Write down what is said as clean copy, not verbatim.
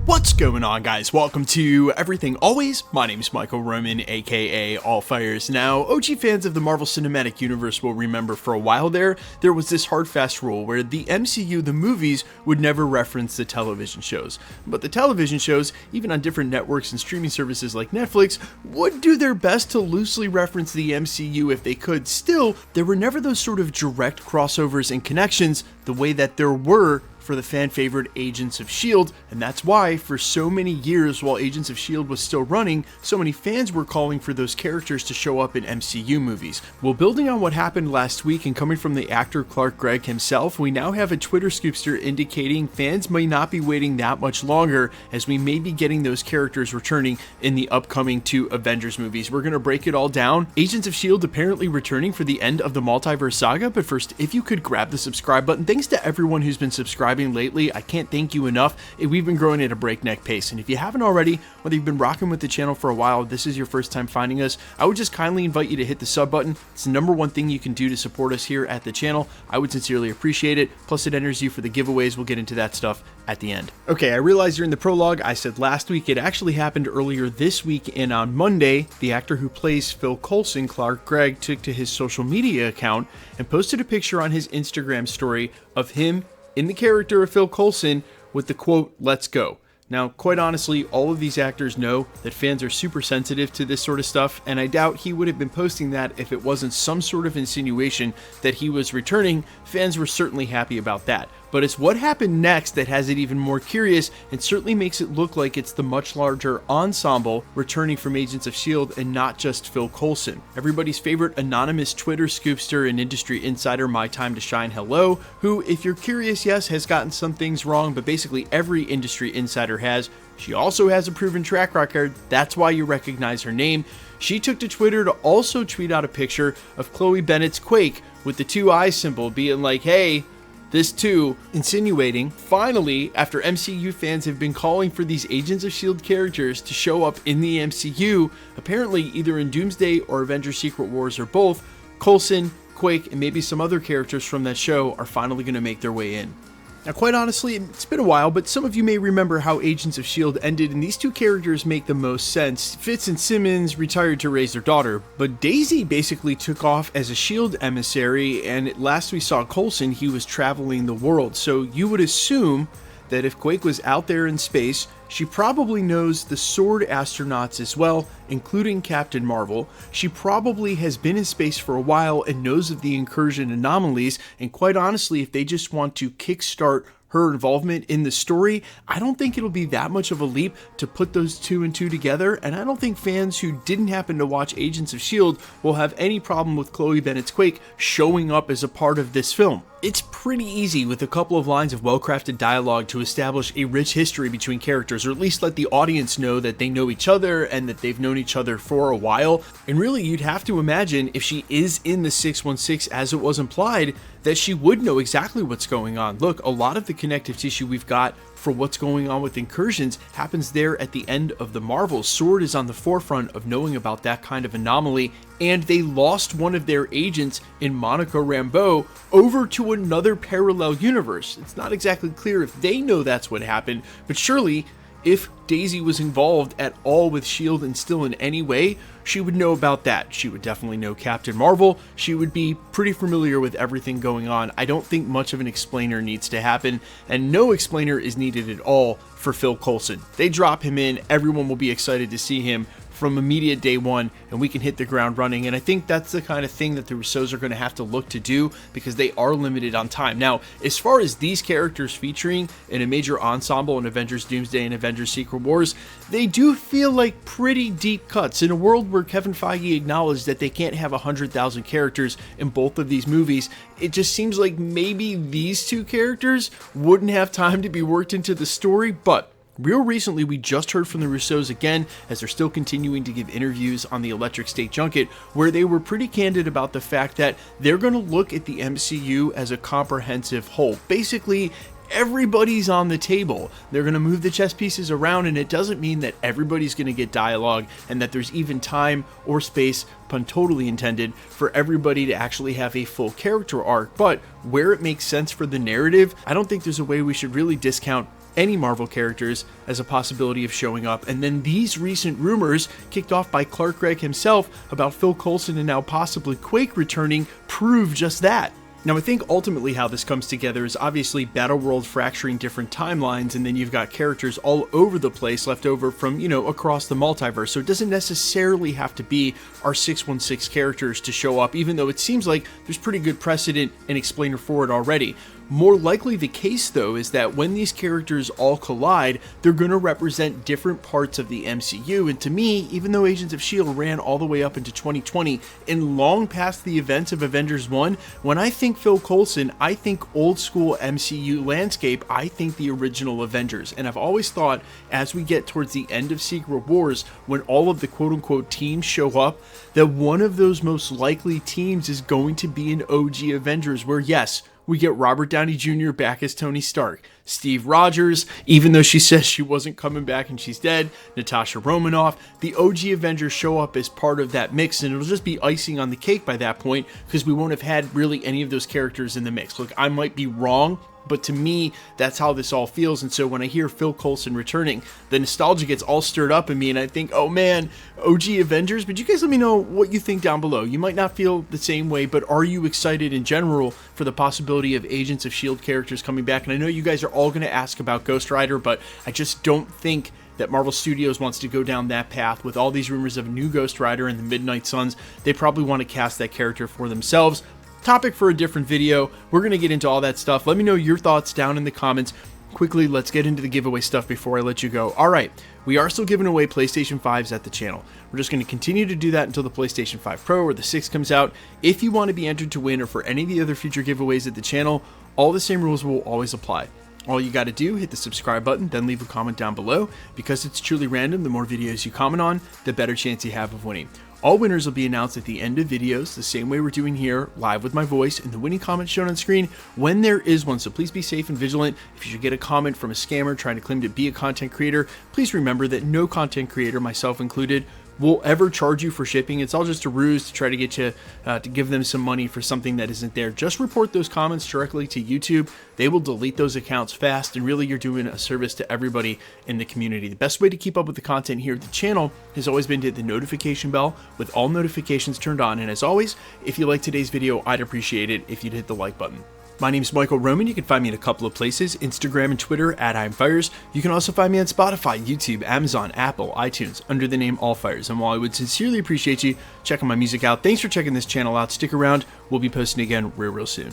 What's going on, guys? Welcome to Everything Always. My name is Michael Roman, aka All Fires. Now, OG fans of the Marvel Cinematic Universe will remember for a while there was this hard fast rule where the MCU, the movies, would never reference the television shows. But the television shows, even on different networks and streaming services like Netflix, would do their best to loosely reference the MCU if they could. Still, there were never those sort of direct crossovers and connections the way that there were for the fan favorite Agents of S.H.I.E.L.D., and that's why for so many years while Agents of S.H.I.E.L.D. was still running, so many fans were calling for those characters to show up in MCU movies. Well, building on what happened last week and coming from the actor Gregg himself, we now have a Twitter scoopster indicating fans may not be waiting that much longer as we may be getting those characters returning in the upcoming 2 Avengers movies. We're going to break it all down. Agents of S.H.I.E.L.D. apparently returning for the end of the Multiverse Saga, but first, if you could grab the subscribe button. Thanks to everyone who's been subscribing lately. I can't thank you enough. We've been growing at a breakneck pace, and if you haven't already, whether you've been rocking with the channel for a while, this is your first time finding us, I would just kindly invite you to hit the sub button. It's the #1 thing you can do to support us here at the channel. I would sincerely appreciate it. Plus, it enters you for the giveaways. We'll get into that stuff at the end. Okay, I realized during the prologue I said last week. It actually happened earlier this week, and on Monday, the actor who plays Phil Coulson, Gregg, took to his social media account and posted a picture on his Instagram story of him in the character of Phil Coulson with the quote, "Let's go." Now, quite honestly, all of these actors know that fans are super sensitive to this sort of stuff, and I doubt he would have been posting that if it wasn't some sort of insinuation that he was returning. Fans were certainly happy about that. But it's what happened next that has it even more curious and certainly makes it look like it's the much larger ensemble returning from Agents of S.H.I.E.L.D. and not just Phil Coulson. Everybody's favorite anonymous Twitter scoopster and industry insider, My Time to Shine Hello, who, if you're curious, yes, has gotten some things wrong, but basically every industry insider has. She also has a proven track record. That's why you recognize her name. She took to Twitter to also tweet out a picture of Chloe Bennett's Quake with the 2 eye symbol being like, hey, this too, insinuating, finally, after MCU fans have been calling for these Agents of S.H.I.E.L.D. characters to show up in the MCU, apparently either in Doomsday or Avengers Secret Wars or both, Coulson, Quake, and maybe some other characters from that show are finally going to make their way in. Now, quite honestly, it's been a while, but some of you may remember how Agents of S.H.I.E.L.D. ended, and these 2 characters make the most sense. Fitz and Simmons retired to raise their daughter, but Daisy basically took off as a S.H.I.E.L.D. emissary, and last we saw Coulson, he was traveling the world. So you would assume that if Quake was out there in space, she probably knows the Sword astronauts as well, including Captain Marvel. She probably has been in space for a while and knows of the incursion anomalies, and quite honestly, if they just want to kickstart her involvement in the story, I don't think it'll be that much of a leap to put those 2 and 2 together, and I don't think fans who didn't happen to watch Agents of S.H.I.E.L.D. will have any problem with Chloe Bennett's Quake showing up as a part of this film. It's pretty easy with a couple of lines of well-crafted dialogue to establish a rich history between characters, or at least let the audience know that they know each other and that they've known each other for a while. And really, you'd have to imagine if she is in the 616 as it was implied, that she would know exactly what's going on. Look, a lot of the connective tissue we've got for what's going on with incursions happens there at the end of the Marvels. Sword is on the forefront of knowing about that kind of anomaly, and they lost one of their agents in Monica Rambeau over to another parallel universe. It's not exactly clear if they know that's what happened, but surely if Daisy was involved at all with S.H.I.E.L.D. and still in any way, she would know about that. She would definitely know Captain Marvel. She would be pretty familiar with everything going on. I don't think much of an explainer needs to happen, and no explainer is needed at all for Phil Coulson. They drop him in, everyone will be excited to see him from immediate day one, and we can hit the ground running. And I think that's the kind of thing that the Russos are going to have to look to do because they are limited on time. Now, as far as these characters featuring in a major ensemble in Avengers Doomsday and Avengers Secret Wars, they do feel like pretty deep cuts in a world where Kevin Feige acknowledged that they can't have 100,000 characters in both of these movies. It just seems like maybe these 2 characters wouldn't have time to be worked into the story, but real recently, we just heard from the Russos again, as they're still continuing to give interviews on the Electric State Junket, where they were pretty candid about the fact that they're going to look at the MCU as a comprehensive whole. Basically, everybody's on the table. They're going to move the chess pieces around, and it doesn't mean that everybody's going to get dialogue and that there's even time or space, pun totally intended, for everybody to actually have a full character arc. But where it makes sense for the narrative, I don't think there's a way we should really discount any Marvel characters as a possibility of showing up. And then these recent rumors, kicked off by Gregg himself, about Phil Coulson and now possibly Quake returning, prove just that. Now, I think ultimately how this comes together is obviously Battleworld fracturing different timelines, and then you've got characters all over the place left over from, across the multiverse. So it doesn't necessarily have to be our 616 characters to show up, even though it seems like there's pretty good precedent and explainer for it already. More likely the case, though, is that when these characters all collide, they're going to represent different parts of the MCU. And to me, even though Agents of S.H.I.E.L.D. ran all the way up into 2020 and long past the events of Avengers 1, when I think Phil Coulson, I think old school MCU landscape, I think the original Avengers. And I've always thought, as we get towards the end of Secret Wars, when all of the quote-unquote teams show up, that one of those most likely teams is going to be an OG Avengers, where yes, we get Robert Downey Jr. back as Tony Stark, Steve Rogers, even though she says she wasn't coming back and she's dead, Natasha Romanoff, the OG Avengers show up as part of that mix, and it'll just be icing on the cake by that point, because we won't have had really any of those characters in the mix. Look, I might be wrong, but to me, that's how this all feels. And so when I hear Phil Coulson returning, the nostalgia gets all stirred up in me, and I think, oh man, OG Avengers. But you guys let me know what you think down below. You might not feel the same way, but are you excited in general for the possibility of Agents of S.H.I.E.L.D. characters coming back? And I know you guys are all going to ask about Ghost Rider, but I just don't think that Marvel Studios wants to go down that path with all these rumors of a new Ghost Rider and the Midnight Suns. They probably want to cast that character for themselves. Topic for a different video. We're going to get into all that stuff. Let me know your thoughts down in the comments. Quickly, let's get into the giveaway stuff before I let you go. All right, we are still giving away PlayStation 5s at the channel. We're just going to continue to do that until the PlayStation 5 Pro or the 6 comes out. If you want to be entered to win or for any of the other future giveaways at the channel, all the same rules will always apply. All you got to do, hit the subscribe button, then leave a comment down below. Because it's truly random, the more videos you comment on, the better chance you have of winning. All winners will be announced at the end of videos, the same way we're doing here, live with my voice, and the winning comment shown on screen when there is one. So please be safe and vigilant. If you should get a comment from a scammer trying to claim to be a content creator, please remember that no content creator, myself included, will ever charge you for shipping. It's all just a ruse to try to get you to give them some money for something that isn't there. Just report those comments directly to YouTube. They will delete those accounts fast, and really you're doing a service to everybody in the community. The best way to keep up with the content here at the channel has always been to hit the notification bell with all notifications turned on. And as always, if you like today's video, I'd appreciate it if you'd hit the like button. My name's Michael Roman. You can find me in a couple of places, Instagram and Twitter at I'mFires. You can also find me on Spotify, YouTube, Amazon, Apple, iTunes, under the name AllFires. And while I would sincerely appreciate you checking my music out, thanks for checking this channel out. Stick around. We'll be posting again real soon.